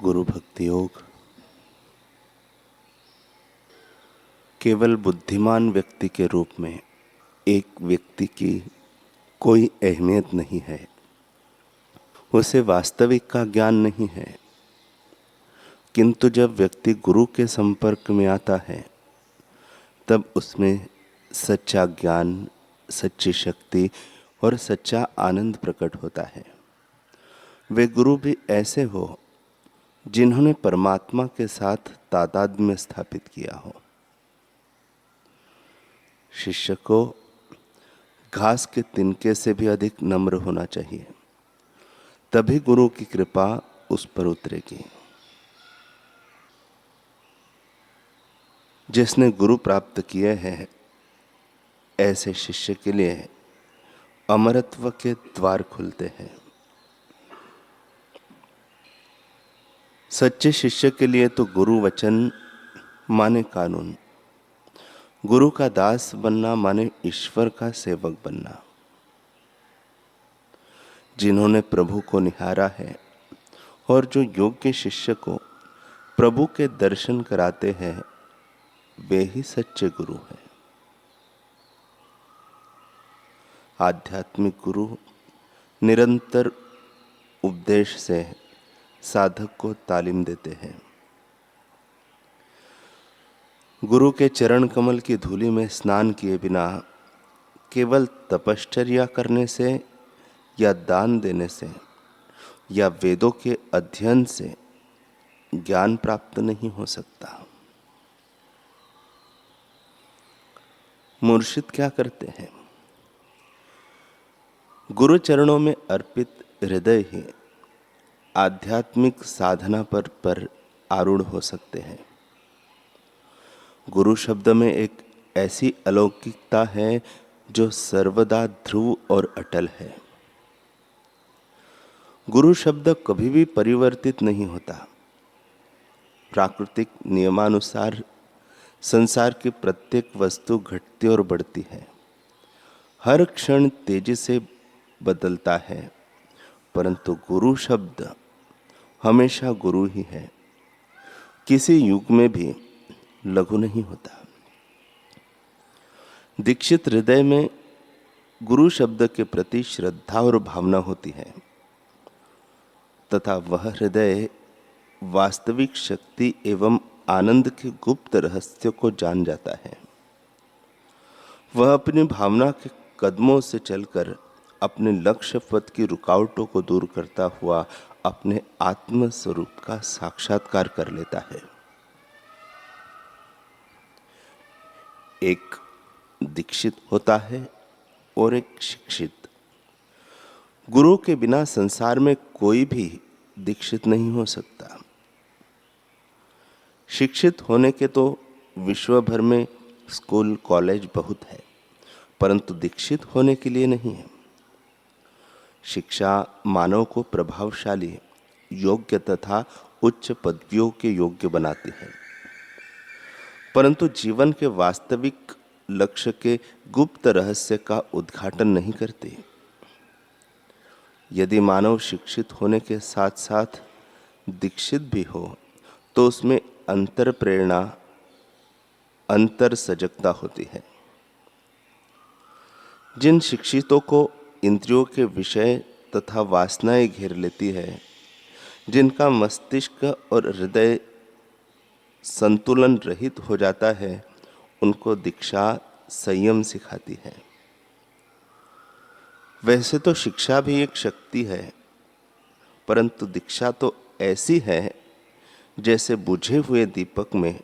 गुरु भक्ति योग केवल बुद्धिमान व्यक्ति के रूप में एक व्यक्ति की कोई अहमियत नहीं है। उसे वास्तविक का ज्ञान नहीं है, किंतु जब व्यक्ति गुरु के संपर्क में आता है तब उसमें सच्चा ज्ञान, सच्ची शक्ति और सच्चा आनंद प्रकट होता है। वे गुरु भी ऐसे हो जिन्होंने परमात्मा के साथ तादात्म्य स्थापित किया हो। शिष्य को घास के तिनके से भी अधिक नम्र होना चाहिए, तभी गुरु की कृपा उस पर उतरेगी। जिसने गुरु प्राप्त किए हैं ऐसे शिष्य के लिए अमरत्व के द्वार खुलते हैं। सच्चे शिष्य के लिए तो गुरु वचन माने कानून, गुरु का दास बनना माने ईश्वर का सेवक बनना। जिन्होंने प्रभु को निहारा है और जो योग्य शिष्य को प्रभु के दर्शन कराते हैं वे ही सच्चे गुरु हैं। आध्यात्मिक गुरु निरंतर उपदेश से साधक को तालीम देते हैं। गुरु के चरण कमल की धूलि में स्नान किए बिना केवल तपश्चर्या करने से या दान देने से या वेदों के अध्ययन से ज्ञान प्राप्त नहीं हो सकता। मुर्शिद क्या करते हैं? गुरु चरणों में अर्पित हृदय ही आध्यात्मिक साधना पर आरूढ़ हो सकते हैं। गुरु शब्द में एक ऐसी अलौकिकता है जो सर्वदा ध्रुव और अटल है। गुरु शब्द कभी भी परिवर्तित नहीं होता। प्राकृतिक नियमानुसार संसार की प्रत्येक वस्तु घटती और बढ़ती है, हर क्षण तेजी से बदलता है, परंतु गुरु शब्द हमेशा गुरु ही है, किसी युग में भी लघु नहीं होता। दीक्षित हृदय में गुरु शब्द के प्रति श्रद्धा और भावना होती है तथा वह हृदय वास्तविक शक्ति एवं आनंद के गुप्त रहस्य को जान जाता है। वह अपनी भावना के कदमों से चलकर अपने लक्ष्य पथ की रुकावटों को दूर करता हुआ अपने आत्म स्वरूप का साक्षात्कार कर लेता है। एक दीक्षित होता है और एक शिक्षित। गुरु के बिना संसार में कोई भी दीक्षित नहीं हो सकता। शिक्षित होने के तो विश्व भर में स्कूल कॉलेज बहुत है, परंतु दीक्षित होने के लिए नहीं है। शिक्षा मानव को प्रभावशाली, योग्य तथा उच्च पदवियों के योग्य बनाती है, परंतु जीवन के वास्तविक लक्ष्य के गुप्त रहस्य का उद्घाटन नहीं करती। यदि मानव शिक्षित होने के साथ साथ दीक्षित भी हो तो उसमें अंतर प्रेरणा, अंतर सजगता होती है। जिन शिक्षितों को इंद्रियों के विषय तथा वासनाएं घेर लेती है, जिनका मस्तिष्क और हृदय संतुलन रहित हो जाता है, उनको दीक्षा संयम सिखाती है। वैसे तो शिक्षा भी एक शक्ति है, परंतु दीक्षा तो ऐसी है जैसे बुझे हुए दीपक में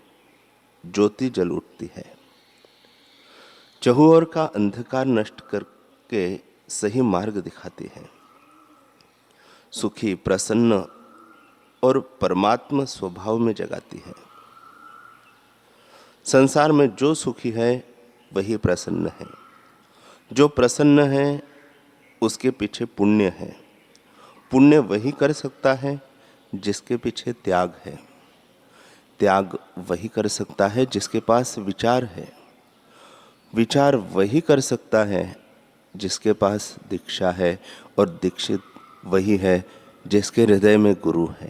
ज्योति जल उठती है। चहुओर का अंधकार नष्ट करके सही मार्ग दिखाती है। सुखी, प्रसन्न और परमात्मा स्वभाव में जगाती है। संसार में जो सुखी है वही प्रसन्न है, जो प्रसन्न है उसके पीछे पुण्य है। पुण्य वही कर सकता है जिसके पीछे त्याग है। त्याग वही कर सकता है जिसके पास विचार है। विचार वही कर सकता है जिसके पास दीक्षा है, और दीक्षित वही है जिसके हृदय में गुरु है।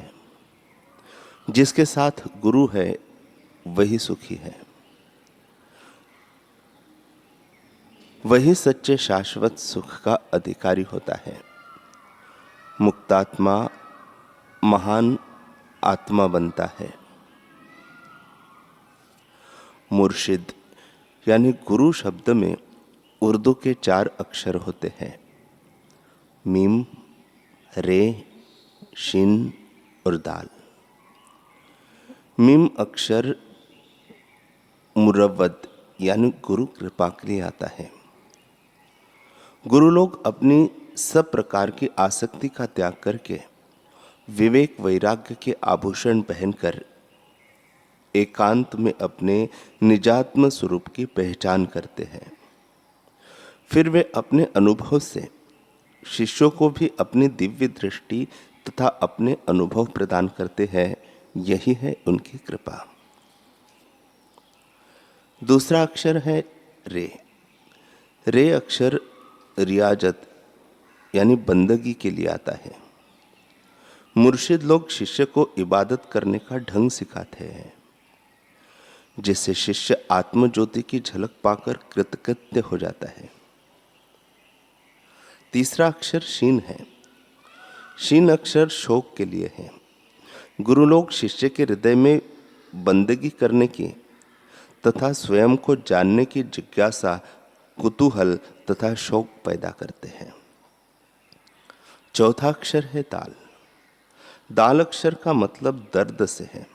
जिसके साथ गुरु है वही सुखी है, वही सच्चे शाश्वत सुख का अधिकारी होता है। मुक्तात्मा महान आत्मा बनता है। मुर्शिद यानी गुरु शब्द में उर्दू के 4 अक्षर होते हैं, मीम, रे, शिन और दाल। मीम अक्षर मुरव्वद यानी गुरु कृपा के लिए आता है। गुरु लोग अपनी सब प्रकार की आसक्ति का त्याग करके विवेक वैराग्य के आभूषण पहनकर एकांत में अपने निजात्म स्वरूप की पहचान करते हैं। फिर वे अपने अनुभव से शिष्यों को भी अपनी दिव्य दृष्टि तथा अपने अनुभव प्रदान करते हैं। यही है उनकी कृपा। दूसरा अक्षर है रे। रे अक्षर रियाजत यानी बंदगी के लिए आता है। मुर्शिद लोग शिष्य को इबादत करने का ढंग सिखाते हैं, जिससे शिष्य आत्मज्योति की झलक पाकर कृतकृत्य हो जाता है। तीसरा अक्षर शीन है। शीन अक्षर शोक के लिए है। गुरु लोग शिष्य के हृदय में बंदगी करने की तथा स्वयं को जानने की जिज्ञासा, कुतूहल तथा शौक पैदा करते हैं। चौथा अक्षर है दाल। दाल अक्षर का मतलब दर्द से है।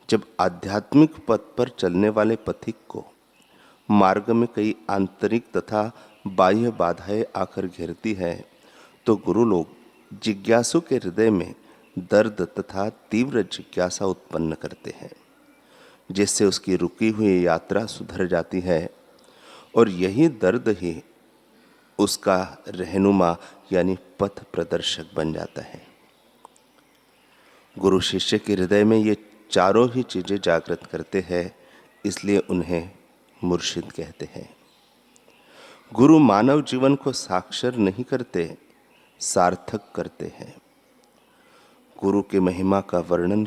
जब आध्यात्मिक पथ पर चलने वाले पथिक को मार्ग में कई आंतरिक तथा बाह्य बाधाएं आकर घेरती है, तो गुरु लोग जिज्ञासु के हृदय में दर्द तथा तीव्र जिज्ञासा उत्पन्न करते हैं, जिससे उसकी रुकी हुई यात्रा सुधर जाती है और यही दर्द ही उसका रहनुमा यानी पथ प्रदर्शक बन जाता है। गुरु शिष्य के हृदय में ये चारों ही चीजें जागृत करते हैं, इसलिए उन्हें मुर्शिद कहते हैं। गुरु मानव जीवन को साक्षर नहीं करते, सार्थक करते हैं। गुरु के महिमा का वर्णन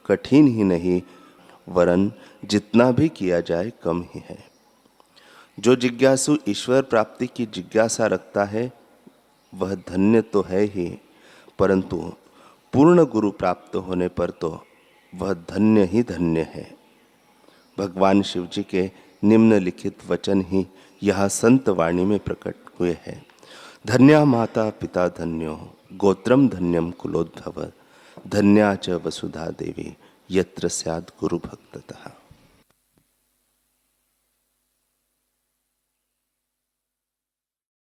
कठिन ही नहीं, वरन जितना भी किया जाए कम ही है। जो जिज्ञासु ईश्वर प्राप्ति की जिज्ञासा रखता है वह धन्य तो है ही, परंतु पूर्ण गुरु प्राप्त होने पर तो वह धन्य ही धन्य है। भगवान शिव जी के निम्नलिखित वचन ही यहाँ संत वाणी में प्रकट हुए हैं। धन्या माता पिता धन्यो, गोत्रम धन्यम कुलोद्भव, धन्या च वसुधा देवी, यत्र स्यात् गुरु भक्ततः।